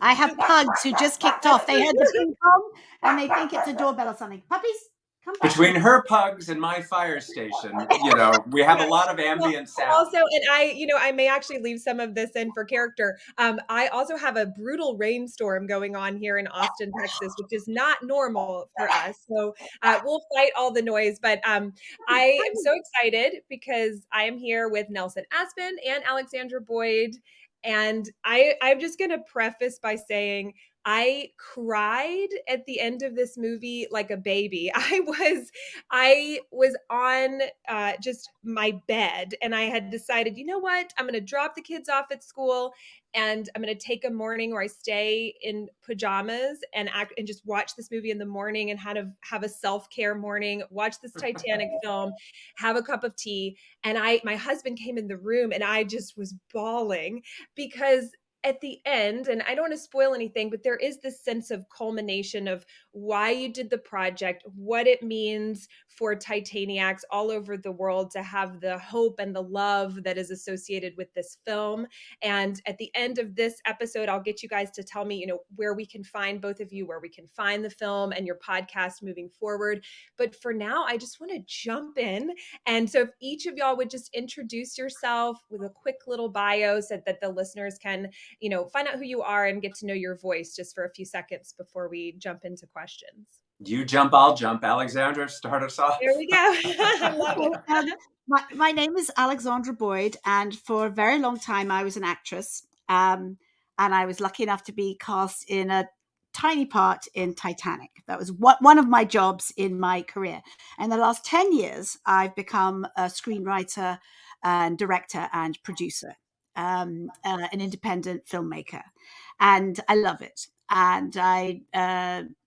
I have pugs who just kicked off. They heard the ping pong and they think it's a doorbell or something. Puppies, come back. Between her pugs and my fire station, we have a lot of ambient sound. Also, and I may actually leave some of this in for character. I also have a brutal rainstorm going on here in Austin, Texas, which is not normal for us. So we'll fight all the noise. But I am so excited because I am here with Nelson Aspen and Alexandra Boyd. And I'm just going to preface by saying I cried at the end of this movie like a baby. I was on just my bed and I had decided, you know what? I'm going to drop the kids off at school and I'm going to take a morning where I stay in pajamas and just watch this movie in the morning and have a self-care morning, watch this Titanic film, have a cup of tea. And my husband came in the room and I just was bawling because at the end, and I don't want to spoil anything, but there is this sense of culmination of why you did the project, what it means for Titaniacs all over the world to have the hope and the love that is associated with this film. And at the end of this episode, I'll get you guys to tell me, where we can find both of you, where we can find the film and your podcast moving forward. But for now, I just want to jump in. And so if each of y'all would just introduce yourself with a quick little bio so that the listeners can find out who you are and get to know your voice just for a few seconds before we jump into questions. You jump, I'll jump. Alexandra, start us off. There we go. I love it. My name is Alexandra Boyd, and for a very long time I was an actress, and I was lucky enough to be cast in a tiny part in Titanic. That was one of my jobs in my career. And the last 10 years, I've become a screenwriter and director and producer. An independent filmmaker, and I love it. And I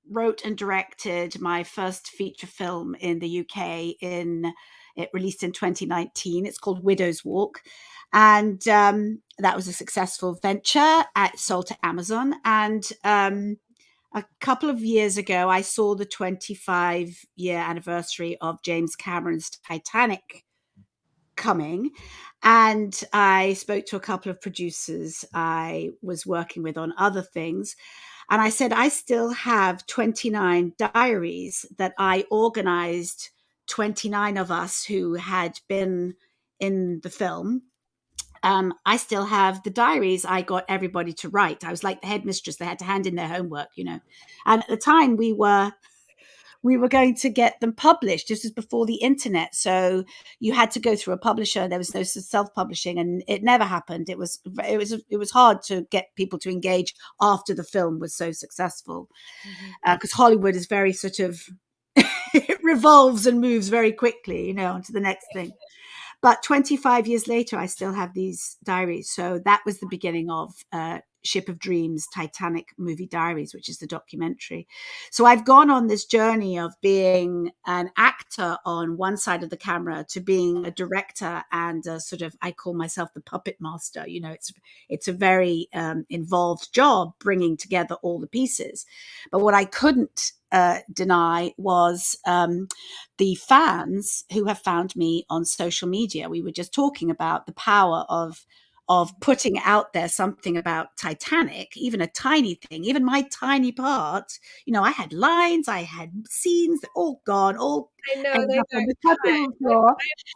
wrote and directed my first feature film in the UK. It released in 2019. It's called Widow's Walk, and that was a successful venture. It sold to Amazon, and a couple of years ago, I saw the 25-year anniversary of James Cameron's Titanic coming, and I spoke to a couple of producers I was working with on other things, and I said I still have 29 diaries that I organized 29 of us who had been in the film. I still have the diaries I got everybody to write. I was like the headmistress. They had to hand in their homework, and at the time we were going to get them published. This was before the internet. So you had to go through a publisher. There was no self-publishing, and it never happened. It was hard to get people to engage after the film was so successful, because Hollywood is very sort of, it revolves and moves very quickly, onto the next thing. But 25 years later, I still have these diaries. So that was the beginning of Ship of Dreams, Titanic Movie Diaries, which is the documentary. So I've gone on this journey of being an actor on one side of the camera to being a director and a sort of, I call myself the puppet master. It's a very involved job bringing together all the pieces. But what I couldn't deny was the fans who have found me on social media. We were just talking about the power of putting out there something about Titanic, even a tiny thing, even my tiny part. I had lines, I had scenes, all gone, all. I know. I've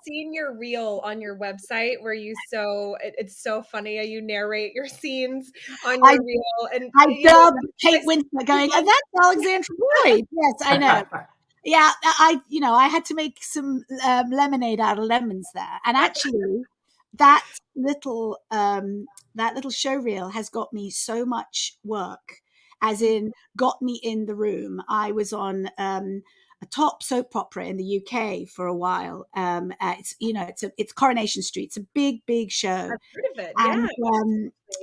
seen your reel on your website where it's so funny how you narrate your scenes on your reel. And I dubbed Kate Winslet going, and that's Alexandra Boyd. Yes, I know. Yeah, I had to make some lemonade out of lemons there. And actually, that little show reel has got me so much work, as in got me in the room. I was on a top soap opera in the UK for a while. It's Coronation Street. It's a big show. I've heard of it.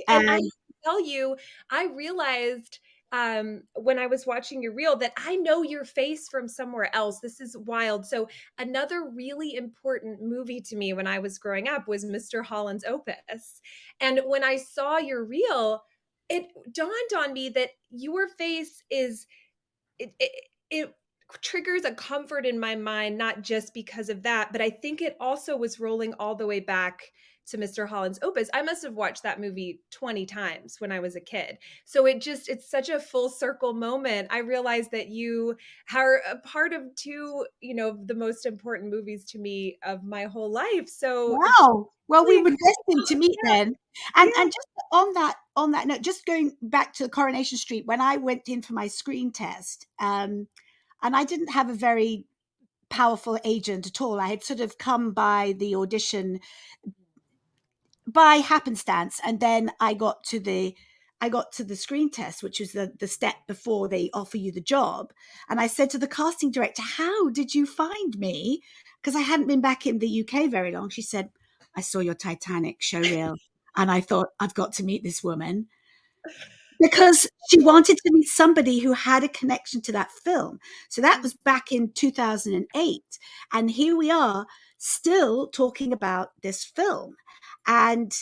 And I tell you, I realized when I was watching your reel that I know your face from somewhere else. This is wild. So another really important movie to me when I was growing up was Mr. Holland's Opus. And when I saw your reel, it dawned on me that your face it triggers a comfort in my mind, not just because of that, but I think it also was rolling all the way back to Mr. Holland's Opus, I must have watched that movie 20 times when I was a kid. So it's such a full circle moment. I realized that you are a part of two, the most important movies to me of my whole life. So it's Wow. Well, we really were destined to meet yeah, then. And just on that note, just going back to Coronation Street, when I went in for my screen test, and I didn't have a very powerful agent at all. I had sort of come by the audition by happenstance, and then I got to the screen test, which was the step before they offer you the job. And I said to the casting director, "How did you find me?" Because I hadn't been back in the UK very long. She said, "I saw your Titanic show reel, and I thought, I've got to meet this woman." Because she wanted to meet somebody who had a connection to that film. So that was back in 2008. And here we are still talking about this film. And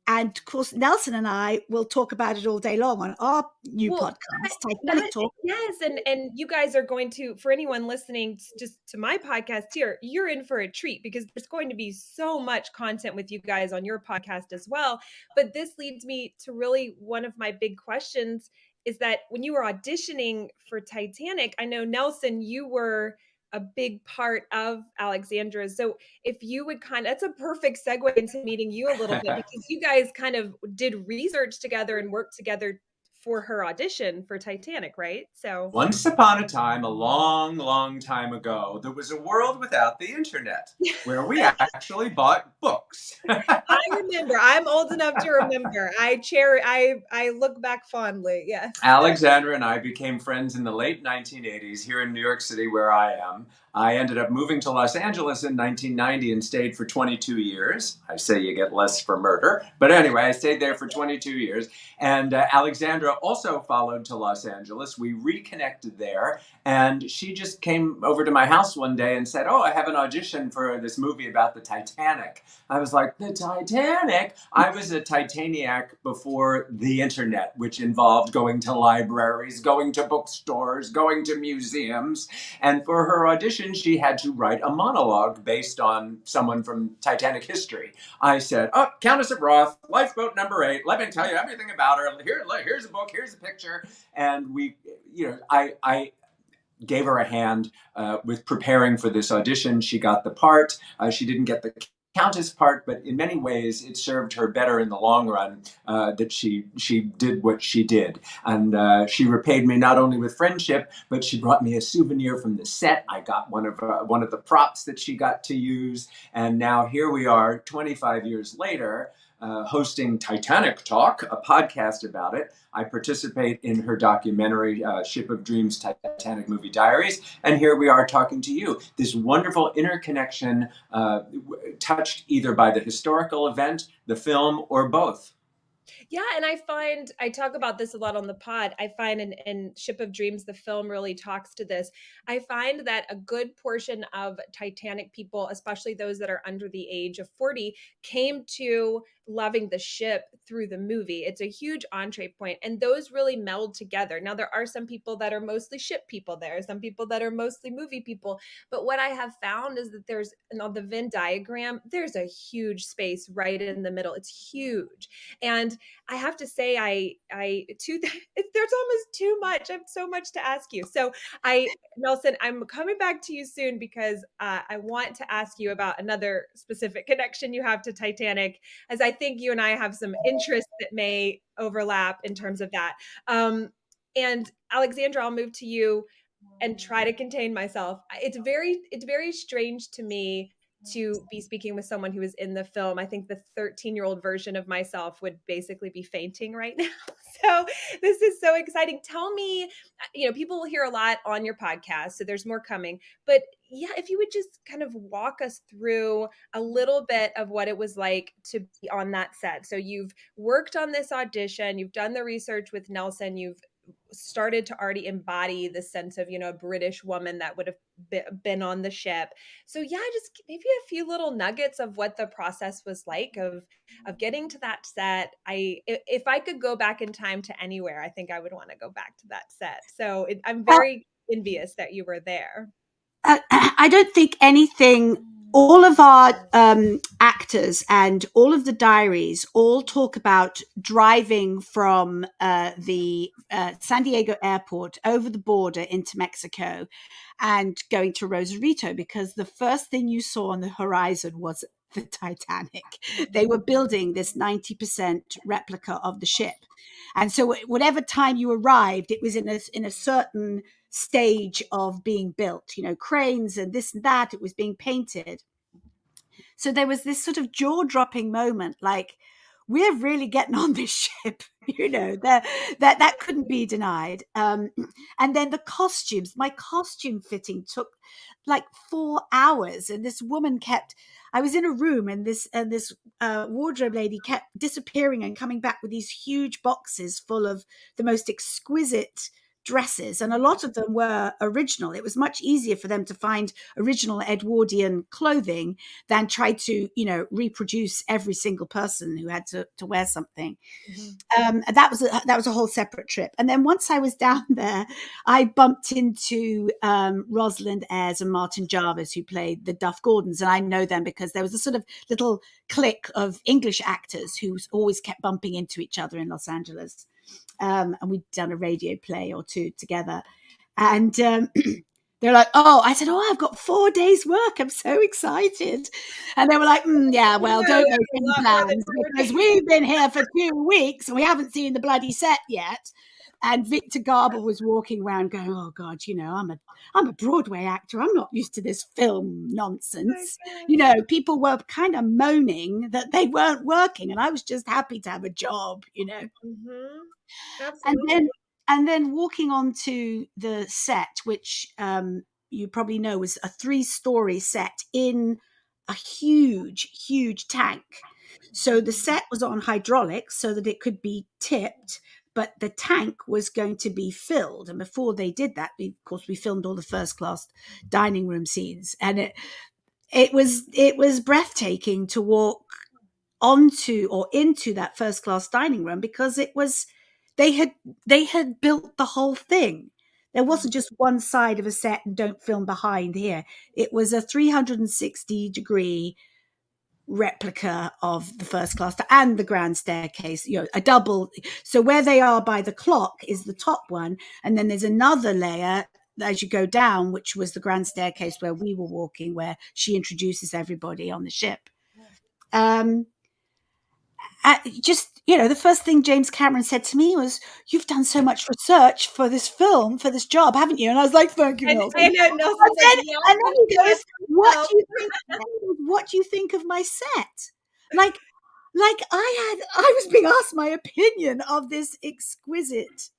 of course, Nelson and I will talk about it all day long on our new well, podcast, Titanic Talk. yes, and you guys are going to, for anyone listening just to my podcast here, you're in for a treat because there's going to be so much content with you guys on your podcast as well. But this leads me to really one of my big questions is that when you were auditioning for Titanic, I know Nelson, you were a big part of Alexandra. So if you would that's a perfect segue into meeting you a little bit because you guys kind of did research together and worked together for her audition for Titanic, right? So Once upon a time, a long, long time ago, there was a world without the internet where we actually bought books. I remember. I'm old enough to remember. I look back fondly. Yes. Alexandra and I became friends in the late 1980s here in New York City, where I am. I ended up moving to Los Angeles in 1990 and stayed for 22 years. I say you get less for murder. But anyway, I stayed there for 22 years. And Alexandra also followed to Los Angeles. We reconnected there. And she just came over to my house one day and said, "Oh, I have an audition for this movie about the Titanic." I was like, "The Titanic?" I was a Titaniac before the internet, which involved going to libraries, going to bookstores, going to museums. And for her audition, she had to write a monologue based on someone from Titanic history. I said, "Oh, Countess of Roth, lifeboat number 8. Let me tell you everything about her. Here's a book, here's a picture." And I gave her a hand with preparing for this audition. She got the part. She didn't get the Countess part, but in many ways it served her better in the long run that she did what she did. And she repaid me not only with friendship, but she brought me a souvenir from the set. I got one of the props that she got to use. And now here we are 25 years later, hosting Titanic Talk, a podcast about it. I participate in her documentary, Ship of Dreams, Titanic Movie Diaries. And here we are talking to you. This wonderful interconnection touched either by the historical event, the film, or both. Yeah, and I talk about this a lot on the pod. I find in Ship of Dreams, the film really talks to this. I find that a good portion of Titanic people, especially those that are under the age of 40, came to loving the ship through the movie. It's a huge entree point, and those really meld together. Now, there are some people that are mostly ship people there, some people that are mostly movie people. But what I have found is that there's, on the Venn diagram, there's a huge space right in the middle. It's huge. And I have to say, there's almost too much. I have so much to ask you. So Nelson, I'm coming back to you soon because I want to ask you about another specific connection you have to Titanic, as I think you and I have some interests that may overlap in terms of that. And Alexandra, I'll move to you and try to contain myself. It's very strange to me to be speaking with someone who is in the film. I think the 13-year-old version of myself would basically be fainting right now. So this is so exciting. Tell me, people will hear a lot on your podcast, so there's more coming. But yeah, if you would just kind of walk us through a little bit of what it was like to be on that set. So you've worked on this audition, you've done the research with Nelson, you've started to already embody the sense of, a British woman that would have been on the ship. So yeah, just maybe a few little nuggets of what the process was like of getting to that set. If I could go back in time to anywhere, I think I would want to go back to that set. So I'm very envious that you were there. I don't think anything all of our actors and all of the diaries all talk about driving from the San Diego airport over the border into Mexico and going to Rosarito, because the first thing you saw on the horizon was the Titanic. They were building this 90% replica of the ship. And so whatever time you arrived, it was in a certain stage of being built, cranes and this and that. It was being painted. So there was this sort of jaw-dropping moment, like, we're really getting on this ship, that couldn't be denied. And then the costumes, my costume fitting took like 4 hours, and this woman I was in a room, and this wardrobe lady kept disappearing and coming back with these huge boxes full of the most exquisite dresses, and a lot of them were original. It was much easier for them to find original Edwardian clothing than try to reproduce every single person who had to wear something. That was a whole separate trip. And then once I was down there, I bumped into Rosalind Ayres and Martin Jarvis, who played the Duff Gordons, and I know them because there was a sort of little clique of English actors who always kept bumping into each other in Los Angeles. And we'd done a radio play or two together. And they're like, oh, I said, oh, I've got 4 days work. I'm so excited. And they were like, yeah, well, don't make any plans, because we've been here for 2 weeks and we haven't seen the bloody set yet. And Victor Garber was walking around going, oh God, I'm a Broadway actor. I'm not used to this film nonsense. People were kind of moaning that they weren't working, and I was just happy to have a job, Absolutely. And then walking onto the set, which you probably know was a 3-story set in a huge, huge tank. So the set was on hydraulics so that it could be tipped, but the tank was going to be filled. And before they did that, of course, we filmed all the first class dining room scenes, and it was breathtaking to walk onto or into that first class dining room, because they had built the whole thing. There wasn't just one side of a set and don't film behind here. It was a 360-degree replica of the first class and the grand staircase, a double. So where they are by the clock is the top one, and then there's another layer as you go down, which was the grand staircase where we were walking, where she introduces everybody on the ship. The first thing James Cameron said to me was, "You've done so much research for this film, for this job, haven't you?" And I was like, "Thank you, Nelson." I know, Nelson's like, yeah. And then he goes, "What do you think of my set?" Like I was being asked my opinion of this exquisite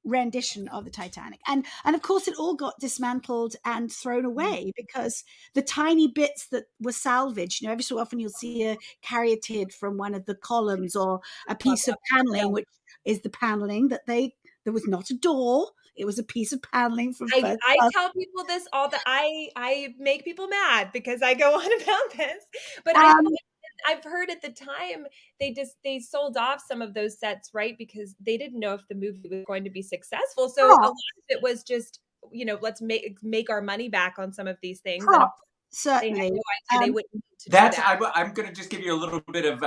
rendition of the Titanic, and of course it all got dismantled and thrown away, because the tiny bits that were salvaged, every so often you'll see a caryatid from one of the columns or a piece of paneling, which is the paneling that there was not a door, it was a piece of paneling from I tell people this I make people mad because I go on about this, but I've heard at the time they sold off some of those sets, right? Because they didn't know if the movie was going to be successful. So a lot of it was just, let's make our money back on some of these things. And certainly, they had no idea they wouldn't need to do that. I'm going to just give you a little bit of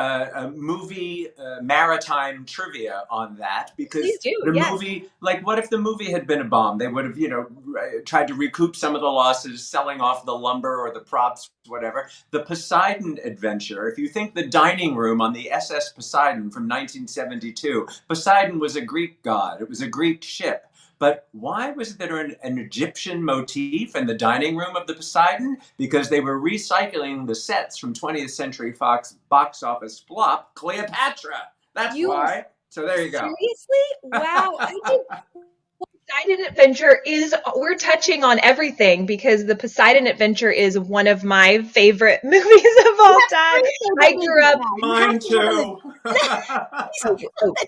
movie maritime trivia on that, because Please do, the yes. movie, like, what if the movie had been a bomb? They would have, tried to recoup some of the losses, selling off the lumber or the props, whatever. The Poseidon Adventure, if you think the dining room on the SS Poseidon from 1972, Poseidon was a Greek god. It was a Greek ship. But why was there an Egyptian motif in the dining room of the Poseidon? Because they were recycling the sets from 20th Century Fox box office flop Cleopatra. That's why. So there you go. Seriously? Wow. Poseidon Adventure we're touching on everything, because the Poseidon Adventure is one of my favorite movies of all time. I grew up. Mine too.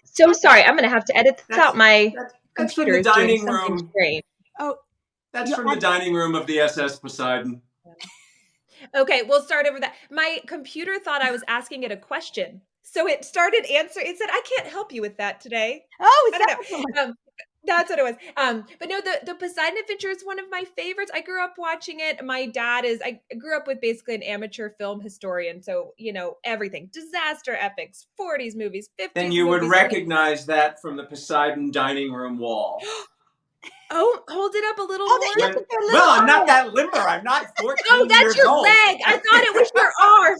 So sorry. I'm going to have to edit this out. My That's computer is doing something strange. Oh, that's from the dining room of the SS Poseidon. Okay, we'll start over that. My computer thought I was asking it a question, so it started answering. It said, "I can't help you with that today." Oh, I don't know. That's what it was. But no, the Poseidon Adventure is one of my favorites. I grew up watching it. I grew up with basically an amateur film historian. So, everything, disaster epics, 40s movies, Then 50s you would movies. recognize that from the Poseidon dining room wall. Oh, hold it up a little Oh, more. you have to go a little Well, I'm not higher. that limber. I'm not 14 Oh, that's years your old. leg. I thought it was your arm.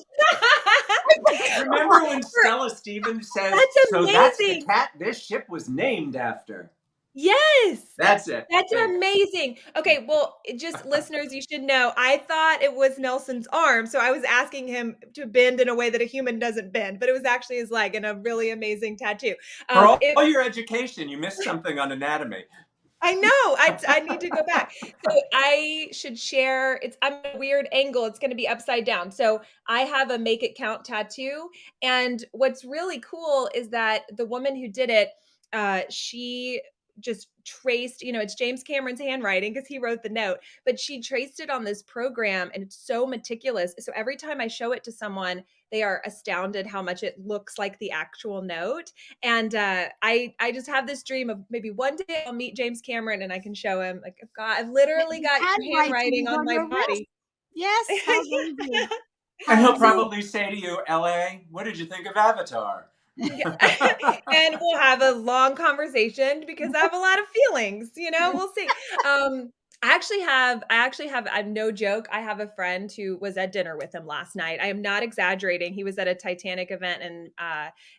Remember when Stella Stevens says, That's "So that's the amazing. cat this ship was named after"? Yes. That's it. That's There you go. amazing. Okay, well, just listeners, you should know, I thought it was Nelson's arm, so I was asking him to bend in a way that a human doesn't bend, but it was actually his leg and a really amazing tattoo. For It all your education, you missed something on anatomy. I know. I need to go back. So I should share. I'm at a weird angle. It's going to be upside down. So I have a make it count tattoo, and what's really cool is that the woman who did it, she just traced. It's James Cameron's handwriting because he wrote the note, but she traced it on this program, and it's so meticulous. So every time I show it to someone, they are astounded how much it looks like the actual note. And I just have this dream of maybe one day I'll meet James Cameron and I can show him, like, God, I've literally got your handwriting Handwriting on on my your wrist. body. Yes, how amazing. And How he'll amazing. probably say to you, "LA, what did you think of Avatar?" And we'll have a long conversation because I have a lot of feelings, we'll see. I'm no joke. I have a friend who was at dinner with him last night. I am not exaggerating. He was at a Titanic event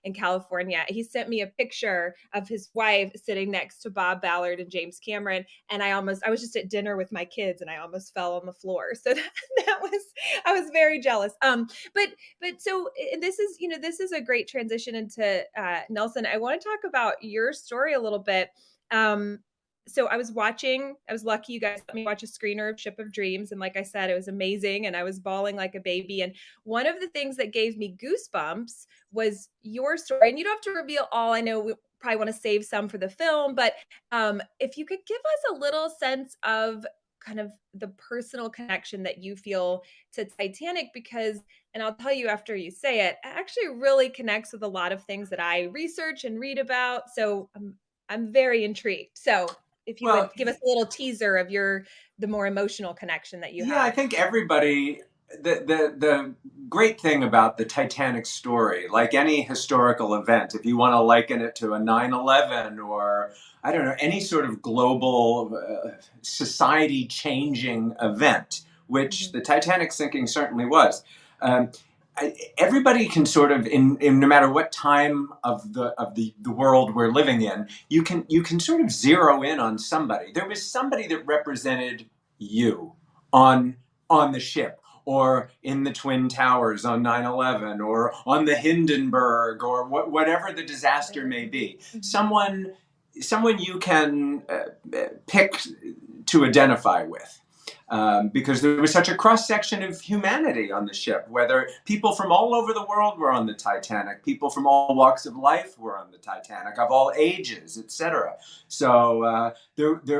in California. He sent me a picture of his wife sitting next to Bob Ballard and James Cameron. And I was just at dinner with my kids and I almost fell on the floor. So I was very jealous. But so this is a great transition into Nelson. I want to talk about your story a little bit. So I was lucky you guys let me watch a screener of Ship of Dreams. And like I said, it was amazing. And I was bawling like a baby. And one of the things that gave me goosebumps was your story. And you don't have to reveal all. I know we probably want to save some for the film, but if you could give us a little sense of kind of the personal connection that you feel to Titanic, because, and I'll tell you after you say it actually really connects with a lot of things that I research and read about. So I'm very intrigued. So if you would give us a little teaser of the more emotional connection that you have. I think everybody, the great thing about the Titanic story, like any historical event, if you want to liken it to a 9/11 or, I don't know, any sort of global society changing event, which the Titanic sinking certainly was, everybody can sort of, in no matter what time of the world we're living in, you can sort of zero in on somebody. There was somebody that represented you on the ship, or in the Twin Towers on 9/11, or on the Hindenburg, or whatever the disaster may be. Someone you can pick to identify with. Because there was such a cross-section of humanity on the ship, whether people from all over the world were on the Titanic, people from all walks of life were on the Titanic, of all ages, etc. So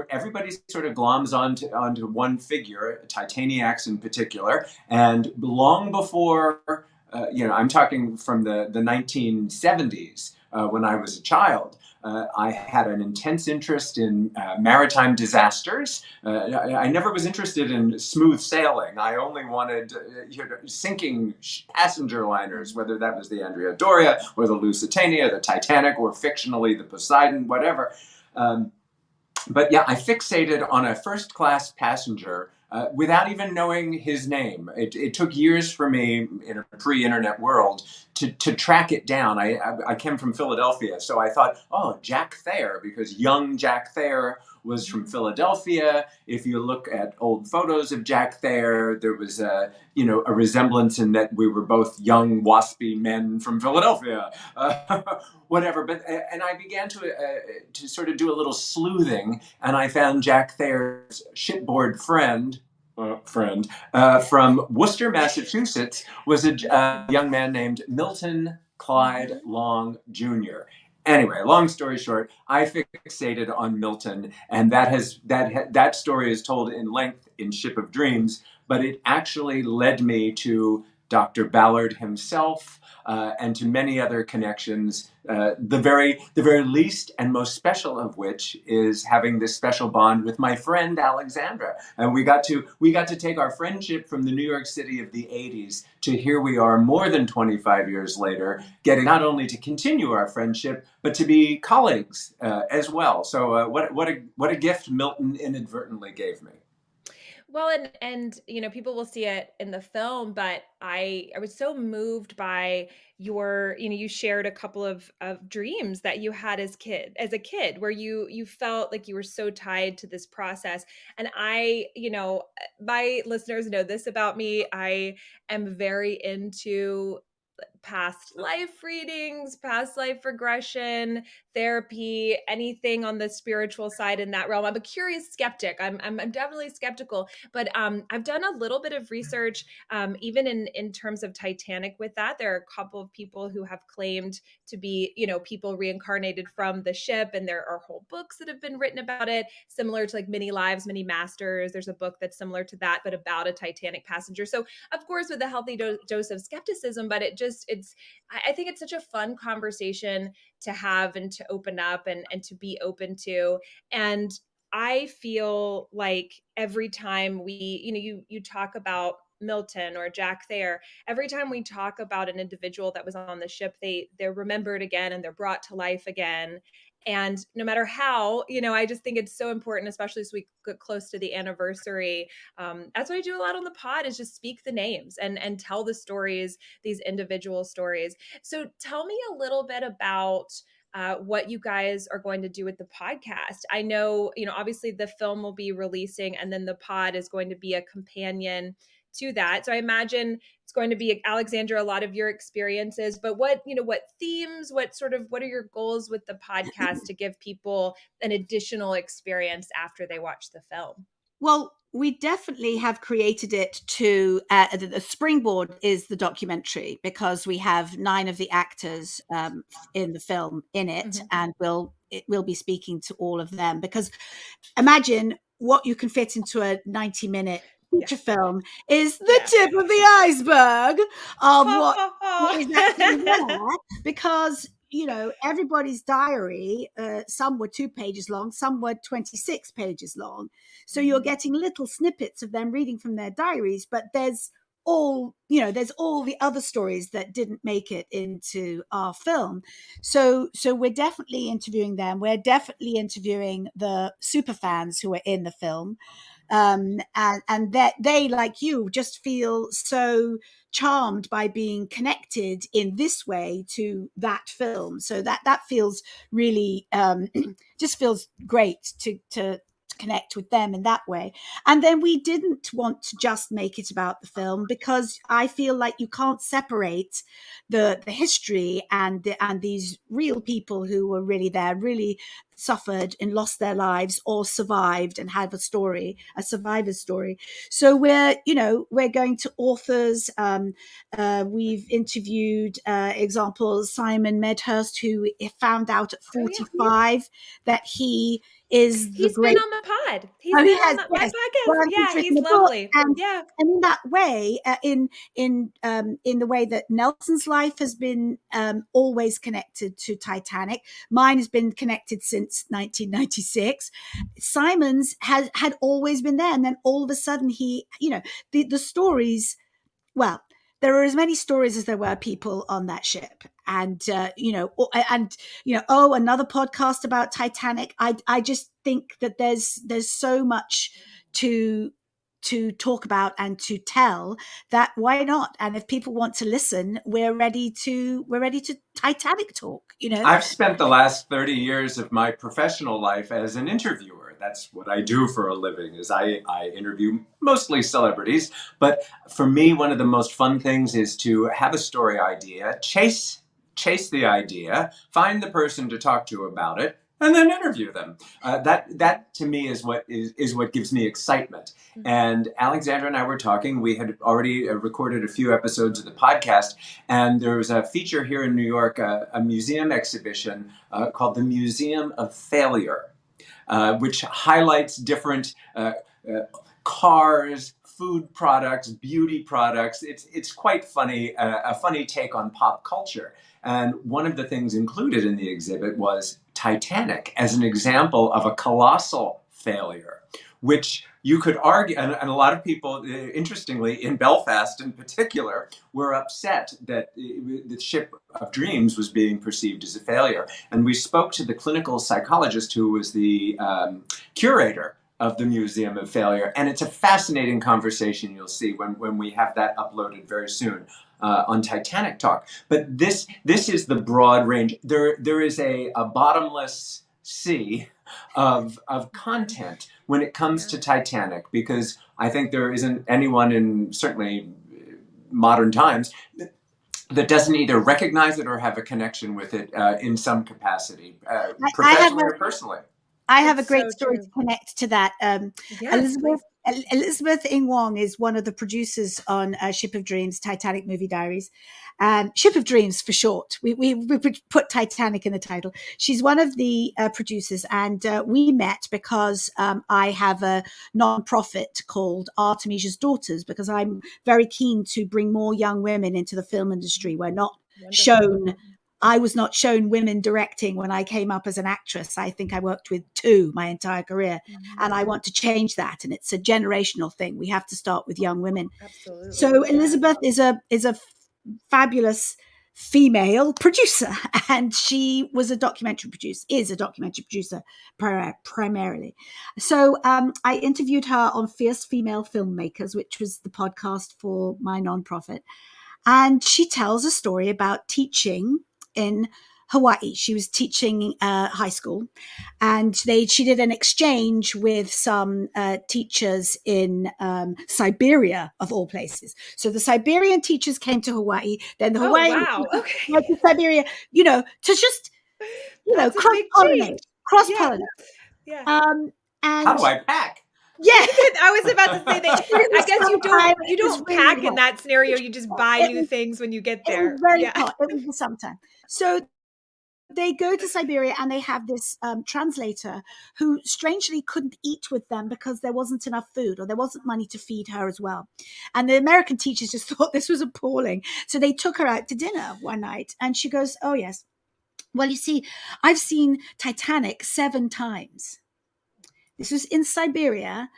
everybody sort of gloms onto one figure, Titaniacs in particular, and long before, I'm talking from the 1970s, when I was a child, I had an intense interest in maritime disasters. I never was interested in smooth sailing. I only wanted sinking passenger liners, whether that was the Andrea Doria or the Lusitania, the Titanic, or fictionally the Poseidon, whatever. But yeah, I fixated on a first-class passenger without even knowing his name. It took years for me in a pre-internet world to track it down. I came from Philadelphia, so I thought, oh, Jack Thayer, because young Jack Thayer was from Philadelphia. If you look at old photos of Jack Thayer, there was a resemblance in that we were both young, waspy men from Philadelphia. Whatever, and I began to sort of do a little sleuthing, and I found Jack Thayer's shipboard friend from Worcester, Massachusetts, was a young man named Milton Clyde Long Jr. Anyway, long story short, I fixated on Milton, and that story is told in length in Ship of Dreams, but it actually led me to Dr. Ballard himself, and to many other connections, the very least and most special of which is having this special bond with my friend Alexandra. And we got to take our friendship from the New York City of the 80s to here we are more than 25 years later, getting not only to continue our friendship, but to be colleagues as well. So what a gift Milton inadvertently gave me. Well, and people will see it in the film, but I was so moved by your, you shared a couple of dreams that you had as a kid, where you felt like you were so tied to this process. And my listeners know this about me. I am very into past life readings, past life regression, therapy, anything on the spiritual side in that realm. I'm a curious skeptic. I'm definitely skeptical, but I've done a little bit of research, even in terms of Titanic. With that, there are a couple of people who have claimed to be, people reincarnated from the ship, and there are whole books that have been written about it, similar to like Many Lives, Many Masters. There's a book that's similar to that, but about a Titanic passenger. So, of course, with a healthy dose of skepticism, but I think it's such a fun conversation to have and to open up and to be open to. And I feel like every time you talk about Milton or Jack Thayer, every time we talk about an individual that was on the ship, they're remembered again and they're brought to life again. And no matter how, I just think it's so important, especially as we get close to the anniversary. That's what I do a lot on the pod, is just speak the names and tell the stories, these individual stories. So tell me a little bit about what you guys are going to do with the podcast. I know, obviously the film will be releasing, and then the pod is going to be a companion to that. So I imagine it's going to be, Alexandra, a lot of your experiences, but what themes, what are your goals with the podcast to give people an additional experience after they watch the film? Well, we definitely have created it to the springboard is the documentary, because we have 9 of the actors in the film in it, Mm-hmm. and we'll be speaking to all of them, because imagine what you can fit into a 90-minute feature film is the tip of the iceberg of what is actually there, because everybody's diary, some were 2 pages long, some were 26 pages long, so you're getting little snippets of them reading from their diaries, but there's all the other stories that didn't make it into our film. So we're definitely interviewing them. We're definitely interviewing the super fans who are in the film, and that they, like you, just feel so charmed by being connected in this way to that film. So that feels really just feels great to connect with them in that way. And then we didn't want to just make it about the film, because I feel like you can't separate the history and these real people who were really there, really suffered and lost their lives, or survived and have a survivor's story. So we're going to authors. We've interviewed examples, Simon Medhurst, who found out at 45 that he is the He's been great. on the pod. Oh, he Been has, on my yes. podcast. Well, Yeah, he's he's written a book, lovely. and Yeah. in that way, in the way that Nelson's life has been always connected to Titanic, mine has been connected since 1996. Simon's had always been there, and then all of a sudden, the stories. Well, there are as many stories as there were people on that ship, and another podcast about Titanic. I just think that there's so much to talk about and to tell, that why not? And if people want to listen, we're ready to Titanic talk. I've spent the last 30 years of my professional life as an interviewer. That's what I do for a living, is I interview mostly celebrities. But for me, one of the most fun things is to have a story idea, chase the idea, find the person to talk to about it, and then interview them. That to me is what gives me excitement. And Alexandra and I were talking. We had already recorded a few episodes of the podcast, and there was a feature here in New York, a museum exhibition called the Museum of Failure, which highlights different cars, food products, beauty products. It's quite funny, a funny take on pop culture. And one of the things included in the exhibit was Titanic as an example of a colossal failure, which you could argue, and a lot of people, interestingly, in Belfast in particular, were upset that the Ship of Dreams was being perceived as a failure. And we spoke to the clinical psychologist who was the curator of the Museum of Failure. And it's a fascinating conversation you'll see when we have that uploaded very soon on Titanic Talk. But this is the broad range. There is a bottomless sea of content when it comes to Titanic, because I think there isn't anyone in certainly modern times that doesn't either recognize it or have a connection with it in some capacity, professionally or personally. I have a great story to connect to that. Elizabeth Ng Wong is one of the producers on Ship of Dreams, Titanic Movie Diaries. Ship of Dreams for short. We put Titanic in the title. She's one of the producers, and we met because I have a non-profit called Artemisia's Daughters, because I'm very keen to bring more young women into the film industry. We're not shown. I was not shown women directing when I came up as an actress. I think I worked with 2 my entire career, and I want to change that. And it's a generational thing. We have to start with young women. Absolutely. So Elizabeth is a fabulous female producer, and she was a documentary producer, primarily. So I interviewed her on Fierce Female Filmmakers, which was the podcast for my nonprofit. And she tells a story about teaching in Hawaii. She was teaching high school, and she did an exchange with some teachers in Siberia, of all places. So the Siberian teachers came to Hawaii, then the Hawaiian teachers went to Siberia, to just, cross-pollinate. Yeah. And how do I pack? Yeah, I was about to say that. I guess you don't pack in that scenario. You just buy new things when you get there. It was very hot. It was the summertime. So they go to Siberia, and they have this translator who strangely couldn't eat with them because there wasn't enough food, or there wasn't money to feed her as well. And the American teachers just thought this was appalling. So they took her out to dinner one night, and she goes, "Oh, yes. Well, you see, I've seen Titanic 7 times." This was in Siberia,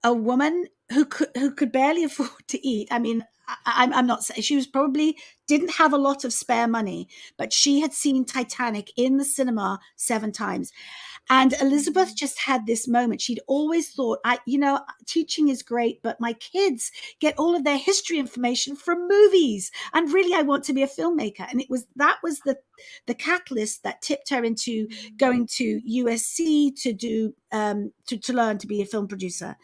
a woman who could barely afford to eat. I mean, I'm not saying she was probably didn't have a lot of spare money, but she had seen Titanic in the cinema 7 times. And Elizabeth just had this moment. She'd always thought, teaching is great, but my kids get all of their history information from movies. And really, I want to be a filmmaker. And that was the catalyst that tipped her into going to USC to do to learn to be a film producer.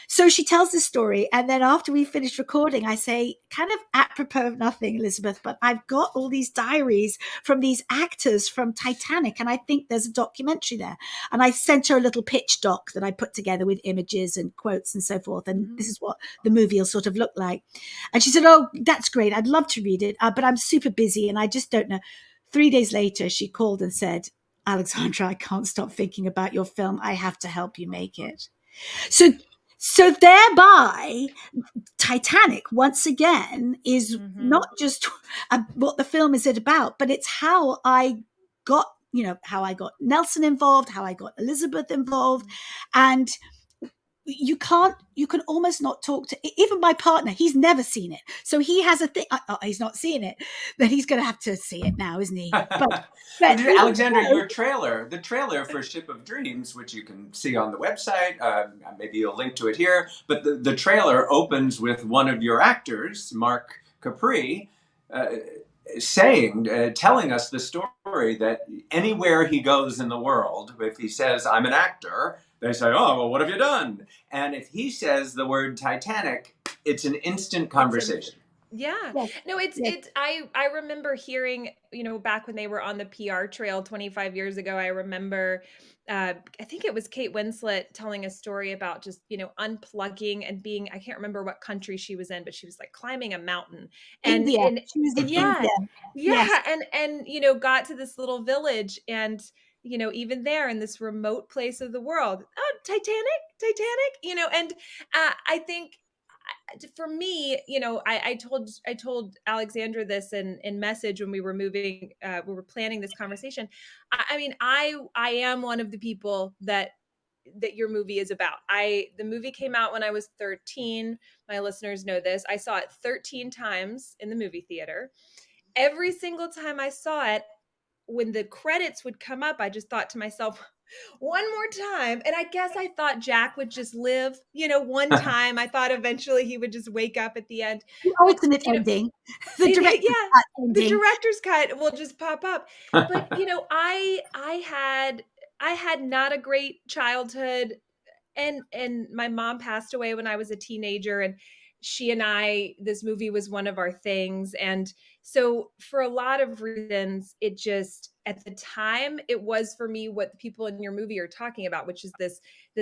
So she tells this story, and then after we finished recording, I say, kind of apropos of nothing, Elizabeth, but I've got all these diaries from these actors from Titanic, and I think there's a documentary there. And I sent her a little pitch doc that I put together with images and quotes and so forth, and this is what the movie will sort of look like. And she said, "Oh, that's great. I'd love to read it, but I'm super busy, and I just don't know." 3 days later, she called and said, "Alexandra, I can't stop thinking about your film. I have to help you make it." So thereby, Titanic, once again, is not just what the film is about, but it's how I got Nelson involved, how I got Elizabeth involved. And you can almost not talk to even my partner. He's never seen it, so he has a thing. He's not seen it, then he's going to have to see it now, isn't he? But Alexandra, the trailer for Ship of Dreams, which you can see on the website, maybe you'll link to it here, but the trailer opens with one of your actors, Mark Capri, telling us the story that anywhere he goes in the world, if he says, "I'm an actor," they say, "Oh, well, what have you done?" And if he says the word Titanic, it's an instant conversation. Yeah. No, I remember hearing, back when they were on the PR trail 25 years ago, I remember, I think it was Kate Winslet telling a story about just, unplugging and being, I can't remember what country she was in, but she was like climbing a mountain. And India. She was in India. Yeah. And, got to this little village, and, even there in this remote place of the world, oh, Titanic, and I think for me, I told Alexandra this in message when we were we were planning this conversation. I mean, I am one of the people that your movie is about. The movie came out when I was 13. My listeners know this. I saw it 13 times in the movie theater. Every single time I saw it, when the credits would come up, I just thought to myself, one more time. And I guess I thought Jack would just live, one time. I thought eventually he would just wake up at the end. The But, alternate ending, the director's yeah, cut the ending. director's cut will just pop up. But, I had not a great childhood, and my mom passed away when I was a teenager, and this movie was one of our things. And so for a lot of reasons, it just, at the time, it was for me what the people in your movie are talking about, which is this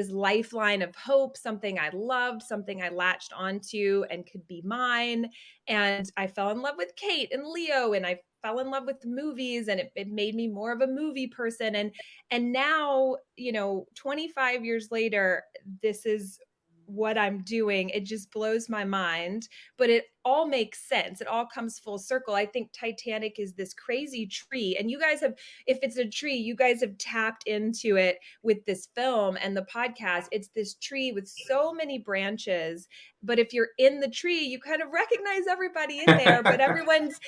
lifeline of hope, something I loved, something I latched onto and could be mine. And I fell in love with Kate and Leo, and I fell in love with the movies, and it made me more of a movie person. And now, 25 years later, this is what I'm doing. It just blows my mind, but it all makes sense. It all comes full circle. I think Titanic is this crazy tree, and you guys have, if it's a tree, you guys have tapped into it with this film and the podcast. It's this tree with so many branches, but if you're in the tree, you kind of recognize everybody in there, but everyone's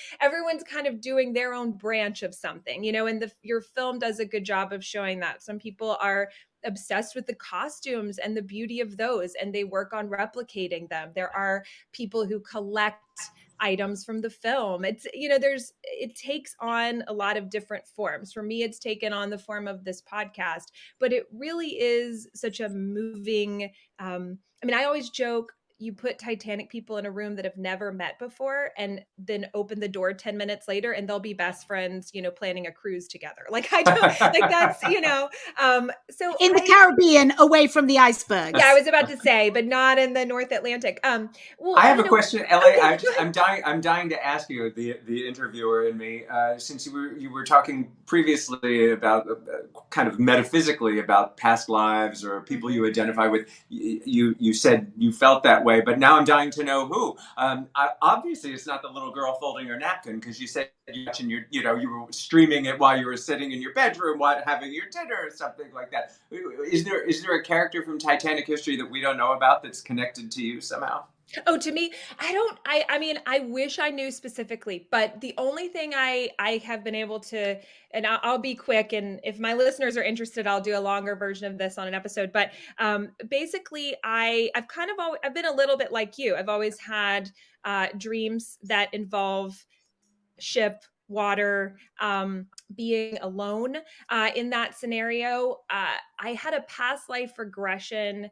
kind of doing their own branch of something, and your film does a good job of showing that. Some people are obsessed with the costumes and the beauty of those, and they work on replicating them. There are people who collect items from the film. It takes on a lot of different forms. For me, it's taken on the form of this podcast, but it really is such a moving, I always joke, you put Titanic people in a room that have never met before, and then open the door 10 minutes later, and they'll be best friends, planning a cruise together. Like, I don't, like, that's, so In the Caribbean, away from the icebergs. yeah, I was about to say, but not in the North Atlantic. Well, I have a question, Ellie. Okay, I'm dying to ask you, the interviewer in me, since you were talking previously about kind of metaphysically about past lives or people you identify with. You said you felt that way, but now I'm dying to know who. Obviously, it's not the little girl folding her napkin, because you said you watching you were streaming it while you were sitting in your bedroom, having your dinner or something like that. Is there a character from Titanic history that we don't know about that's connected to you somehow? Oh, to me, I wish I knew specifically, but the only thing I have been able to, and I'll be quick, and if my listeners are interested, I'll do a longer version of this on an episode. But basically, I've been a little bit like you. I've always had dreams that involve ship, water, being alone in that scenario. I had a past life regression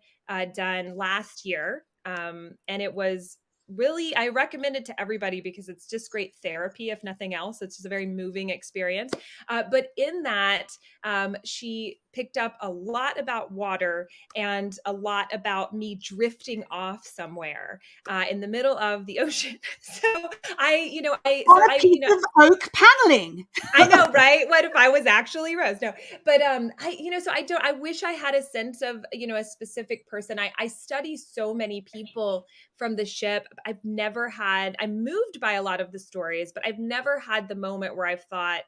done last year, and it was really, I recommend it to everybody because it's just great therapy, if nothing else. It's just a very moving experience. But in that, she picked up a lot about water and a lot about me drifting off somewhere in the middle of the ocean. So On a piece of oak paneling. I know, right? What if I was actually Rose? No, but I wish I had a sense of, a specific person. I study so many people from the ship. I'm moved by a lot of the stories, but I've never had the moment where I've thought,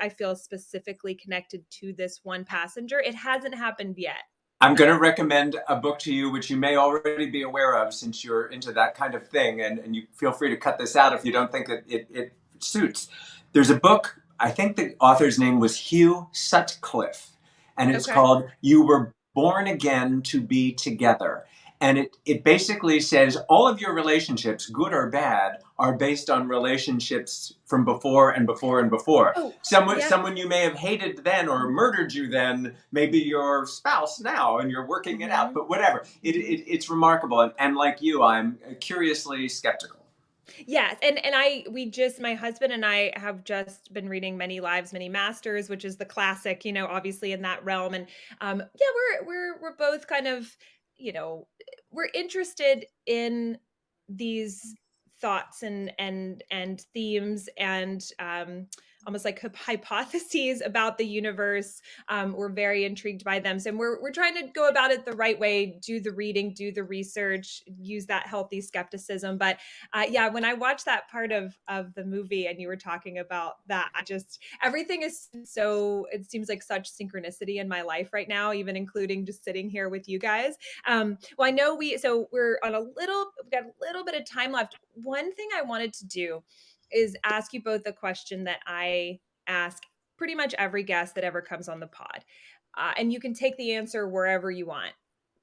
I feel specifically connected to this one passenger. It hasn't happened yet. I'm going to recommend a book to you, which you may already be aware of since you're into that kind of thing. And you feel free to cut this out if you don't think it suits. There's a book, I think the author's name was Hugh Sutcliffe, and it's called You Were Born Again to Be Together. And it basically says all of your relationships, good or bad, are based on relationships from before and before and before. Oh, someone you may have hated then or murdered you then, maybe your spouse now, and you're working it out. But whatever, it's remarkable. And like you, I'm curiously skeptical. Yes. And my husband and I have just been reading Many Lives, Many Masters, which is the classic, obviously in that realm. And we're both kind of, we're interested in these thoughts and themes. And almost like hypotheses about the universe. We're very intrigued by them. So we're trying to go about it the right way, do the reading, do the research, use that healthy skepticism. But yeah, when I watched that part of the movie and you were talking about that, I just, everything is so, it seems like such synchronicity in my life right now, even including just sitting here with you guys. Well, I know we're on we've got a little bit of time left. One thing I wanted to do is ask you both a question that I ask pretty much every guest that ever comes on the pod. And you can take the answer wherever you want,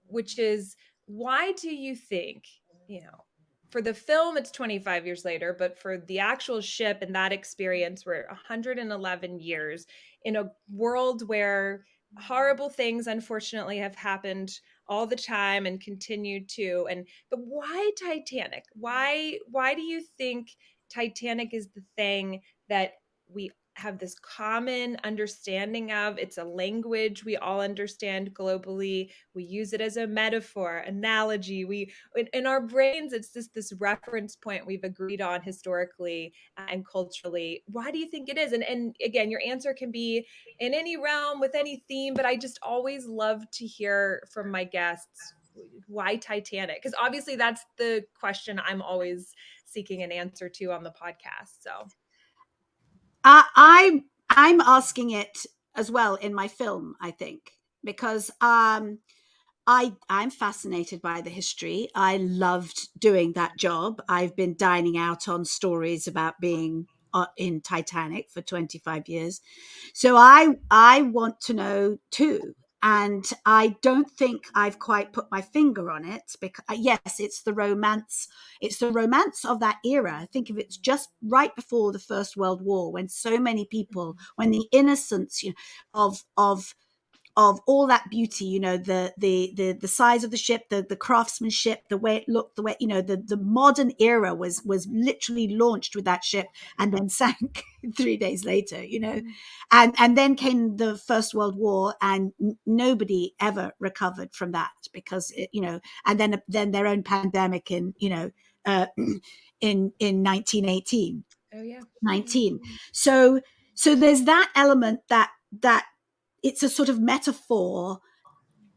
which is, why do you think, for the film, it's 25 years later, but for the actual ship and that experience, we're 111 years in a world where horrible things, unfortunately, have happened all the time and continue to. But why Titanic? Why do you think Titanic is the thing that we have this common understanding of? It's a language we all understand globally. We use it as a metaphor, analogy. We, in our brains, it's just this reference point we've agreed on historically and culturally. Why do you think it is? And again, your answer can be in any realm with any theme, but I just always love to hear from my guests, why Titanic? Because obviously that's the question I'm always seeking an answer to on the podcast. So I'm asking it as well in my film, I think, because I'm fascinated by the history. I loved doing that job. I've been dining out on stories about being in Titanic for 25 years. So I want to know too. And I don't think I've quite put my finger on it, because yes, it's the romance. It's the romance of that era. I think of it's just right before the First World War, when so many people, when the innocence, of all that beauty, the size of the ship, the craftsmanship, the way it looked, the way, the modern era was literally launched with that ship and then sank 3 days later, and then came the First World War, and nobody ever recovered from that, because and then their own pandemic in 1918. Oh yeah. 19. So there's that element that it's a sort of metaphor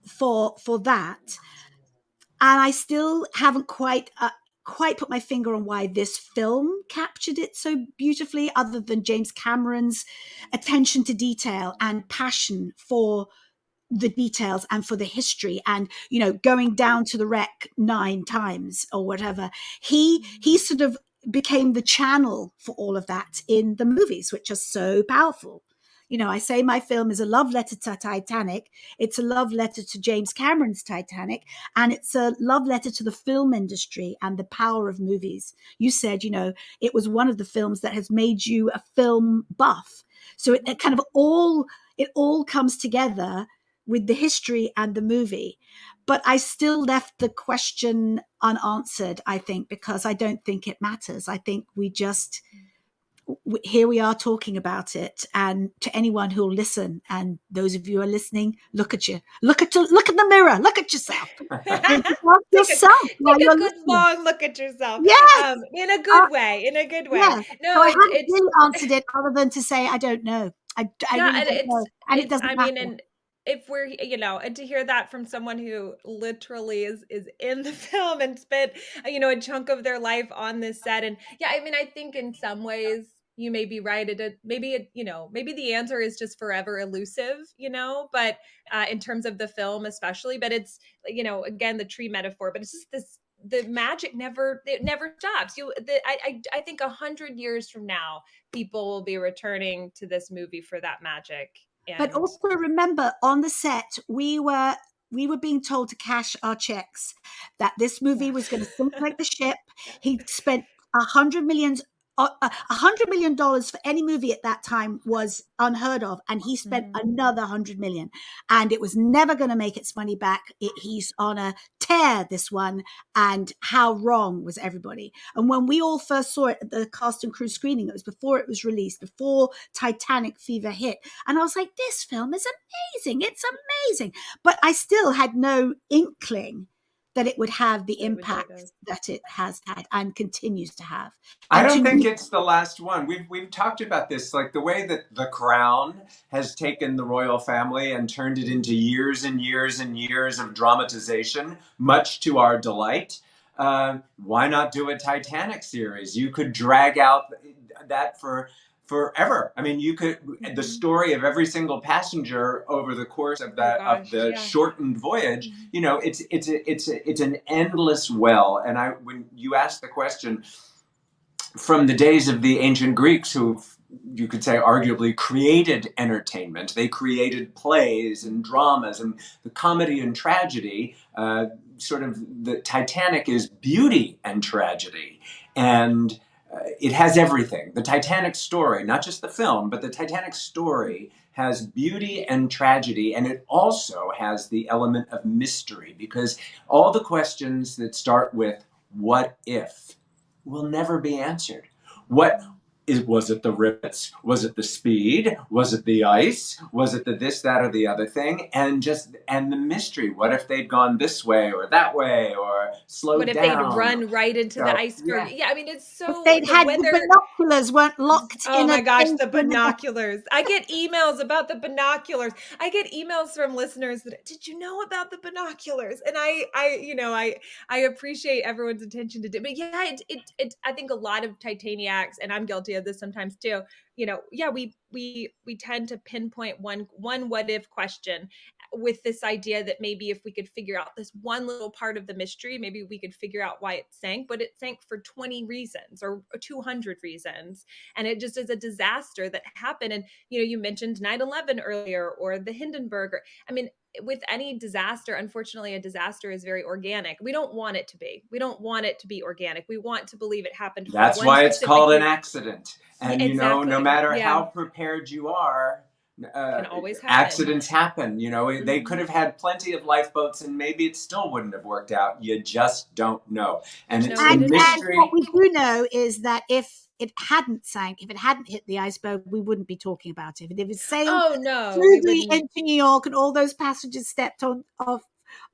for that, and I still haven't quite put my finger on why this film captured it so beautifully, other than James Cameron's attention to detail and passion for the details and for the history, and going down to the wreck 9 times or whatever. He sort of became the channel for all of that in the movies, which are so powerful. I say my film is a love letter to Titanic. It's a love letter to James Cameron's Titanic, and it's a love letter to the film industry and the power of movies. You said, it was one of the films that has made you a film buff. So it kind of all comes together with the history and the movie. But I still left the question unanswered, I think, because I don't think it matters. I think here we are talking about it, and to anyone who'll listen, and those of you who are listening, look at the mirror, look at yourself. Take yourself a good long look at yourself. Yes. In a good way. Yeah. No, so I haven't really answered it, other than to say I don't know. I really don't know, and it doesn't matter. And if we're, and to hear that from someone who literally is in the film and spent, a chunk of their life on this set. And yeah, I think in some ways you may be right. Maybe the answer is just forever elusive, but in terms of the film, especially, but it's, again, the tree metaphor, but it's just the magic never stops. I think 100 years from now, people will be returning to this movie for that magic. But also remember, on the set, we were being told to cash our checks, that this movie was going to sink like the ship. He spent $100 million for any movie at that time was unheard of, and he spent another $100 million, and it was never going to make its money back. He's on a tear, this one, and how wrong was everybody? And when we all first saw it at the cast and crew screening, it was before it was released, before Titanic fever hit, and I was like, this film is amazing, it's amazing, but I still had no inkling that it would have the It really impact does. that it has had and continues to have. I And to don't think me, it's the last one. We've talked about this, like the way that The Crown has taken the royal family and turned it into years and years and years of dramatization, much to our delight. Why not do a Titanic series? You could drag out that for forever. I mean, you could the story of every single passenger over the course of Oh that of gosh, the yeah. shortened voyage. You know, it's an endless well. And when you ask the question, from the days of the ancient Greeks, who you could say arguably created entertainment. They created plays and dramas and the comedy and tragedy. Sort of the Titanic is beauty and tragedy. And it has everything. The Titanic story, not just the film, but the Titanic story has beauty and tragedy, and it also has the element of mystery, because all the questions that start with what if will never be answered. Was it the rivets? Was it the speed? Was it the ice? Was it the this, that, or the other thing? And the mystery. What if they'd gone this way or that way or What slowed if they'd down? run right into the So iceberg? yeah, Yeah, I mean, it's if so they'd the had the weather. binoculars weren't locked Oh in a my gosh, case the in the binoculars. I get emails about the binoculars. I get emails from listeners that, did you know about the binoculars? And I appreciate everyone's attention to it. But yeah, I think a lot of Titaniacs, and I'm guilty of this sometimes too, yeah, we tend to pinpoint one what if question with this idea that maybe if we could figure out this one little part of the mystery, maybe we could figure out why it sank, but it sank for 20 reasons or 200 reasons. And it just is a disaster that happened. And, you mentioned 9/11 earlier, or the Hindenburg. I mean, with any disaster, unfortunately, a disaster is very organic. We don't want it to be. We don't want it to be organic. We want to believe it happened for that's one why it's specific called an reason. accident. Yeah, And no exactly. matter Yeah. how prepared you are, Can always happen. accidents happen. They could have had plenty of lifeboats, and maybe it still wouldn't have worked out. You just don't know. And There's it's no the way to know. And what mystery. we do know is that if it hadn't sank, if it hadn't hit the iceberg, we wouldn't be talking about it. If it sailed Oh no, we smoothly wouldn't. into New York and all those passengers stepped off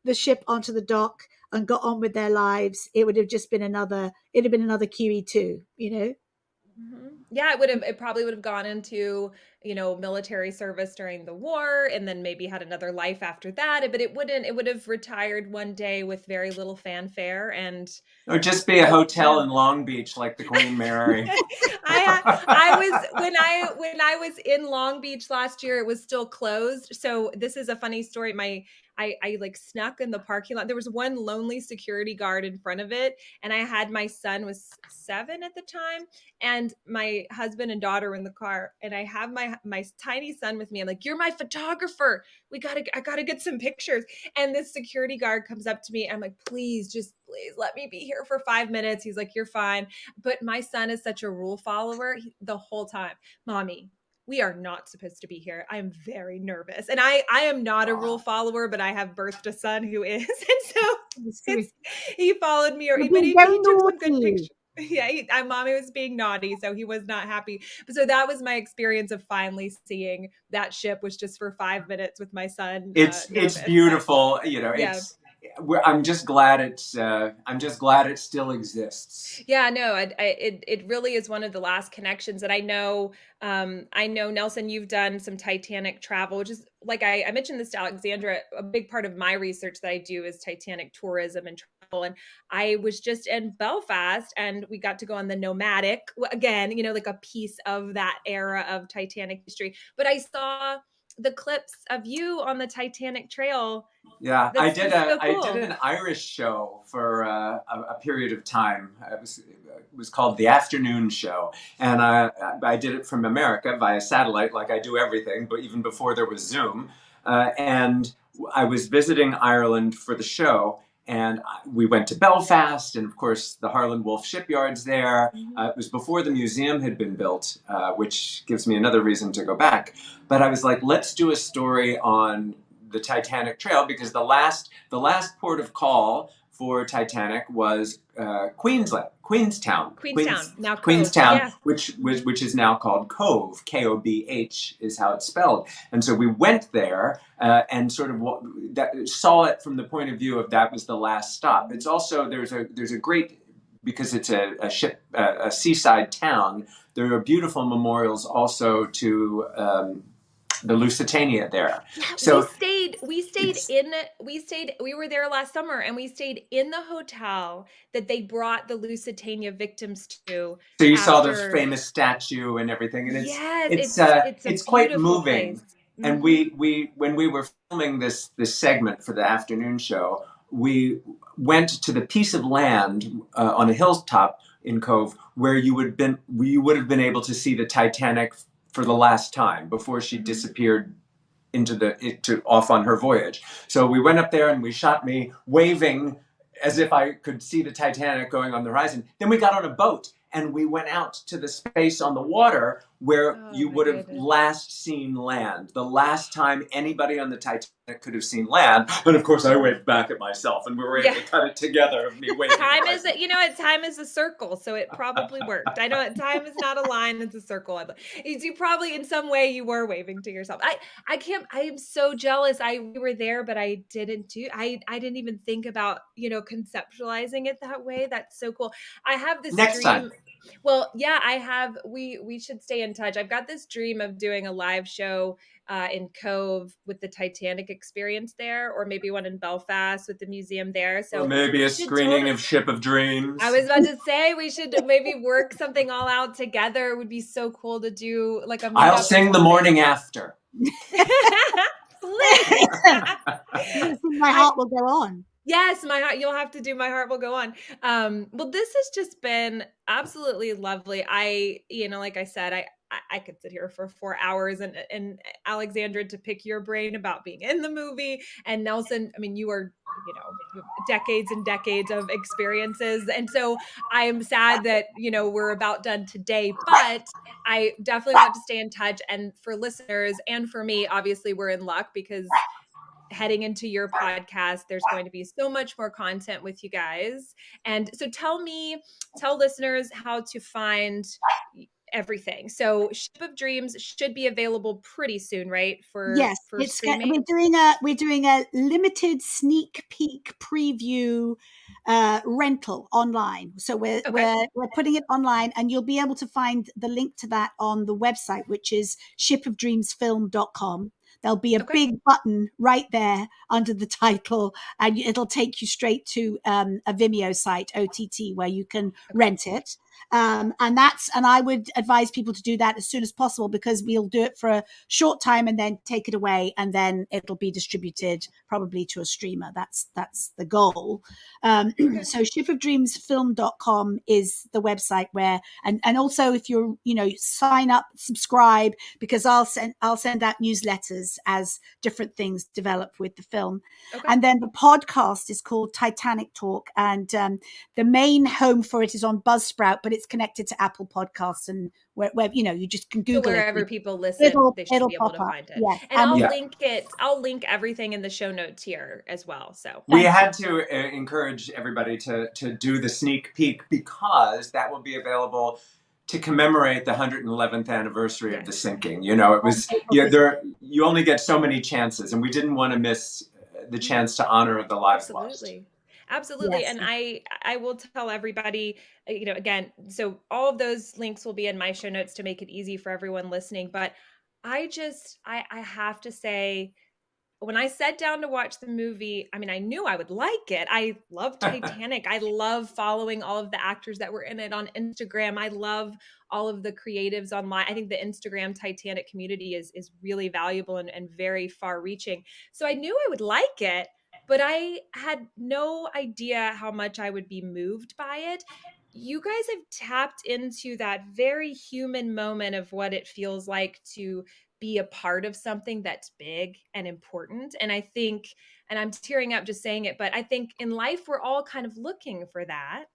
the ship onto the dock and got on with their lives, it would have just been another QE2, Yeah, it probably would have gone into, military service during the war, and then maybe had another life after that. But it would have retired one day with very little fanfare. And Or just be a yeah. hotel in Long Beach like the Queen Mary. I was when I was in Long Beach last year, it was still closed. So this is a funny story. I like snuck in the parking lot. There was one lonely security guard in front of it, and my son was 7 at the time, and my husband and daughter were in the car, and I have my tiny son with me. I'm like, "You're my photographer. I gotta get some pictures." And this security guard comes up to me. I'm like, please let me be here for 5 minutes. He's like, "You're fine." But my son is such a rule follower the whole time. "Mommy, we are not supposed to be here. I'm very nervous." And I am not a rule follower, but I have birthed a son who is. And so he followed me, You're but being he very took some good naughty. pictures. Yeah, mommy was being naughty, so he was not happy. But so that was my experience of finally seeing that ship, was just for 5 minutes with my son. It's Nervous, but beautiful. yeah. I'm just glad it still exists. Yeah, no, it really is one of the last connections that I know. I know, Nelson, you've done some Titanic travel, which is, like I mentioned this to Alexandra. A big part of my research that I do is Titanic tourism and travel. And I was just in Belfast, and we got to go on the Nomadic again, like a piece of that era of Titanic history. But I saw the clips of you on the Titanic Trail. Yeah, That's so I did cool. an Irish show for a period of time. It was called the Afternoon Show, and I did it from America via satellite, like I do everything, but even before there was Zoom. And I was visiting Ireland for the show, and we went to Belfast, and of course the Harland Wolff shipyard's there. It was before the museum had been built, which gives me another reason to go back. But I was like, let's do a story on the Titanic Trail, because the last port of call for Titanic was Queenstown, Now Cove. Queenstown, Yeah. which is now called Cove. Kobh is how it's spelled. And so we went there and sort of saw it from the point of view of that was the last stop. It's also there's a great, because it's a seaside town. There are beautiful memorials also to the Lusitania there. Yeah, So we were there last summer, and we stayed in the hotel that they brought the Lusitania victims to. So you saw the after famous statue and everything, and Yes, it's a it's quite beautiful moving. place. And we when we were filming this segment for the afternoon show, we went to the piece of land on a hilltop in Cove where you would have been able to see the Titanic for the last time before she disappeared off on her voyage. So we went up there and we shot me waving as if I could see the Titanic going on the horizon. Then we got on a boat and we went out to the space on the water where you would have last seen land. The last time anybody on the Titanic could have seen land. And of course I waved back at myself, and we were able to cut it together of me waving. Time is a circle, so it probably worked. I know time is not a line, it's a circle. You probably in some way you were waving to yourself. I am so jealous. We were there, but I didn't even think about, conceptualizing it that way. That's so cool. I have this Next dream. time. Well, yeah, I have. We should stay in touch. I've got this dream of doing a live show in Cove with the Titanic experience there, or maybe one in Belfast with the museum there. So or maybe a screening of Ship of Dreams. I was about to say we should maybe work something all out together. It would be so cool to do like a meetup. I'll sing The Morning After. Please. My heart will go on. Yes, you'll have to do My Heart Will Go On. Well, this has just been absolutely lovely. Like I said, I could sit here for 4 hours and Alexandra, to pick your brain about being in the movie. And Nelson, I mean, you are, decades and decades of experiences. And so I am sad that, we're about done today, but I definitely want to stay in touch. And for listeners and for me, obviously we're in luck because heading into your podcast, there's going to be so much more content with you guys. And so tell listeners how to find everything. So Ship of Dreams should be available pretty soon, right? For streaming. We're doing a limited sneak peek preview rental online. So we're putting it online, and you'll be able to find the link to that on the website, which is shipofdreamsfilm.com. There'll be a big button right there under the title, and it'll take you straight to a Vimeo site, OTT, where you can rent it. And I would advise people to do that as soon as possible, because we'll do it for a short time and then take it away, and then it'll be distributed probably to a streamer. That's the goal. So shipofdreamsfilm.com is the website where, and also if you're, sign up, subscribe, because I'll send out newsletters as different things develop with the film. And then the podcast is called Titanic Talk, and the main home for it is on Buzzsprout, but it's connected to Apple Podcasts, and where you just can Google wherever it. people listen, they should be able to find it. Yeah. And I'll link everything in the show notes here as well. So we had to encourage everybody to do the sneak peek, because that will be available to commemorate the 111th anniversary of the sinking. It was you only get so many chances, and we didn't want to miss the chance to honor the lives lost. Absolutely. Yes. And I will tell everybody, again, so all of those links will be in my show notes to make it easy for everyone listening. But I have to say, when I sat down to watch the movie, I mean, I knew I would like it. I love Titanic. I love following all of the actors that were in it on Instagram. I love all of the creatives online. I think the Instagram Titanic community is really valuable and very far reaching. So I knew I would like it, but I had no idea how much I would be moved by it. You guys have tapped into that very human moment of what it feels like to be a part of something that's big and important. And I think, and I'm tearing up just saying it, but I think in life, we're all kind of looking for that.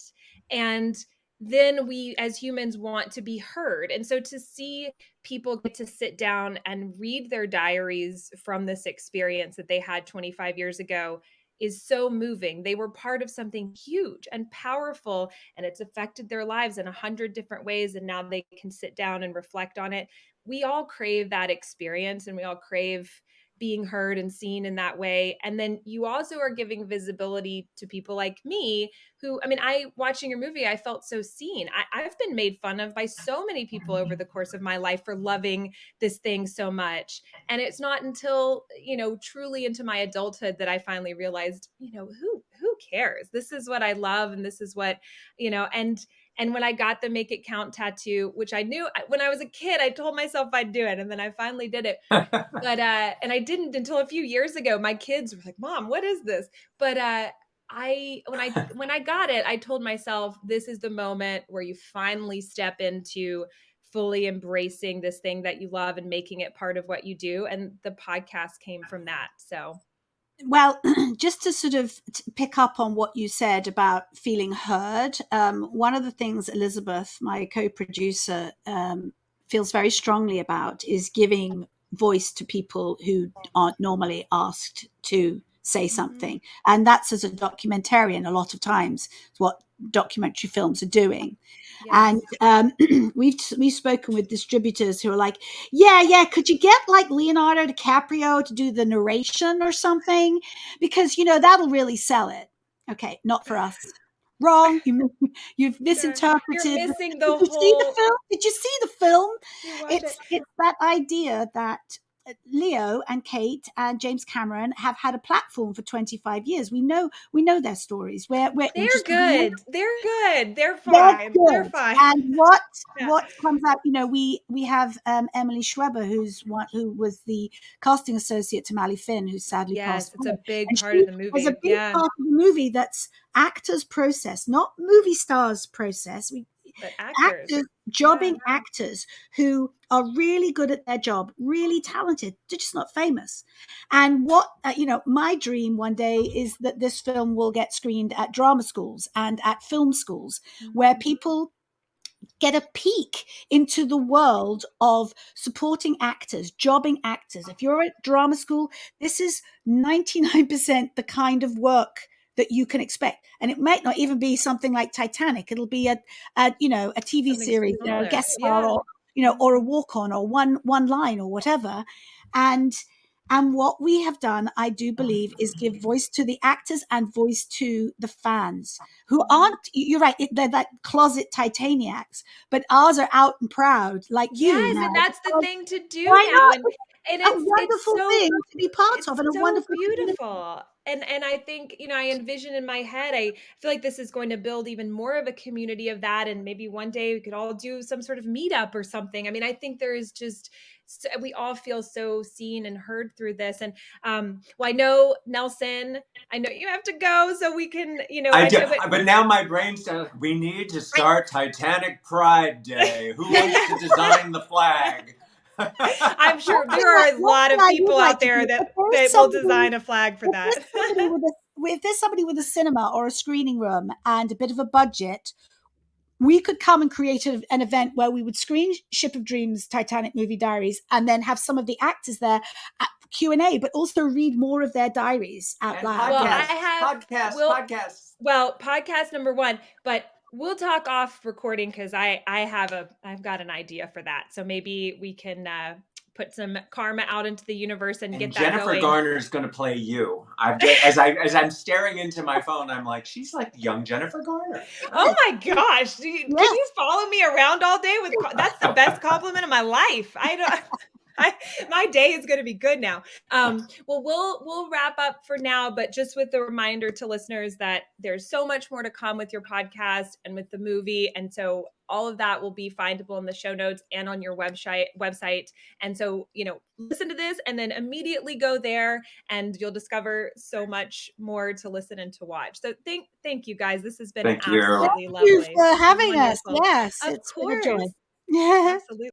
And then we as humans want to be heard. And so to see people get to sit down and read their diaries from this experience that they had 25 years ago is so moving. They were part of something huge and powerful, and it's affected their lives in 100 different ways. And now they can sit down and reflect on it. We all crave that experience, and we all crave being heard and seen in that way. And then you also are giving visibility to people like me who, I mean, watching your movie, I felt so seen. I've been made fun of by so many people over the course of my life for loving this thing so much. And it's not until, truly into my adulthood that I finally realized, who cares? This is what I love. And this is what, and when I got the Make It Count tattoo, which I knew when I was a kid, I told myself I'd do it. And then I finally did it. But, and I didn't until a few years ago. My kids were like, Mom, what is this? But, when I got it, I told myself, this is the moment where you finally step into fully embracing this thing that you love and making it part of what you do. And the podcast came from that. So. Well, just to sort of pick up on what you said about feeling heard, one of the things Elizabeth, my co-producer, feels very strongly about is giving voice to people who aren't normally asked to say something. Mm-hmm. And that's, as a documentarian, a lot of times what documentary films are doing. Yes. And we've spoken with distributors who are like, yeah, could you get like Leonardo DiCaprio to do the narration or something? Because, that'll really sell it. Okay, not for us. Wrong. You've misinterpreted. You're missing the whole. Did you see the film? Did you see the film? It's that idea that Leo and Kate and James Cameron have had a platform for 25 years. We know their stories. They're good. They're good. They're fine. They're fine. And what comes out, we have Emily Schweber, who was the casting associate to Mally Finn, who sadly passed away. It's a big part of the movie. It's a big part of the movie that's actors' process, not movie stars' process. But actors, jobbing actors who are really good at their job, really talented, they're just not famous. And what, my dream one day is that this film will get screened at drama schools and at film schools, mm-hmm. where people get a peek into the world of supporting actors, jobbing actors. If you're at drama school, this is 99% the kind of work that you can expect. And it might not even be something like Titanic. It'll be a TV series, a guest star, or, or a walk on, or one line or whatever. And what we have done, I do believe, is give voice to the actors and voice to the fans who aren't, you're right, they're that closet Titaniacs, but ours are out and proud like you. Yes, and that's the thing to do now. And it's a wonderful thing to be part of, and a wonderful, beautiful. And I think, I envision in my head, I feel like this is going to build even more of a community of that. And maybe one day we could all do some sort of meetup or something. I mean, I think there is just, we all feel so seen and heard through this. And I know, Nelson, I know you have to go, so we can, I do, but now my brain's we need to start Titanic Pride Day. Who wants to design the flag? I'm sure there are a lot of people out there that will design a flag for that. If there's somebody with a cinema or a screening room and a bit of a budget, we could come and create an event where we would screen Ship of Dreams, Titanic Movie Diaries, and then have some of the actors there at Q&A, but also read more of their diaries out loud. Podcasts. Well, podcast number 1, but we'll talk off recording because I've got an idea for that. So maybe we can put some karma out into the universe and get that going. Jennifer Garner is going to play you. As I'm staring into my phone, I'm like, she's like young Jennifer Garner. Oh my gosh! Can you follow me around all day with? That's the best compliment of my life. My day is going to be good now. Well, we'll wrap up for now, but just with the reminder to listeners that there's so much more to come with your podcast and with the movie. And so all of that will be findable in the show notes and on your website. And so, listen to this and then immediately go there and you'll discover so much more to listen and to watch. So thank you guys. This has been absolutely lovely. Thank you for having us. Yes, of it's course. been a joy. Absolutely.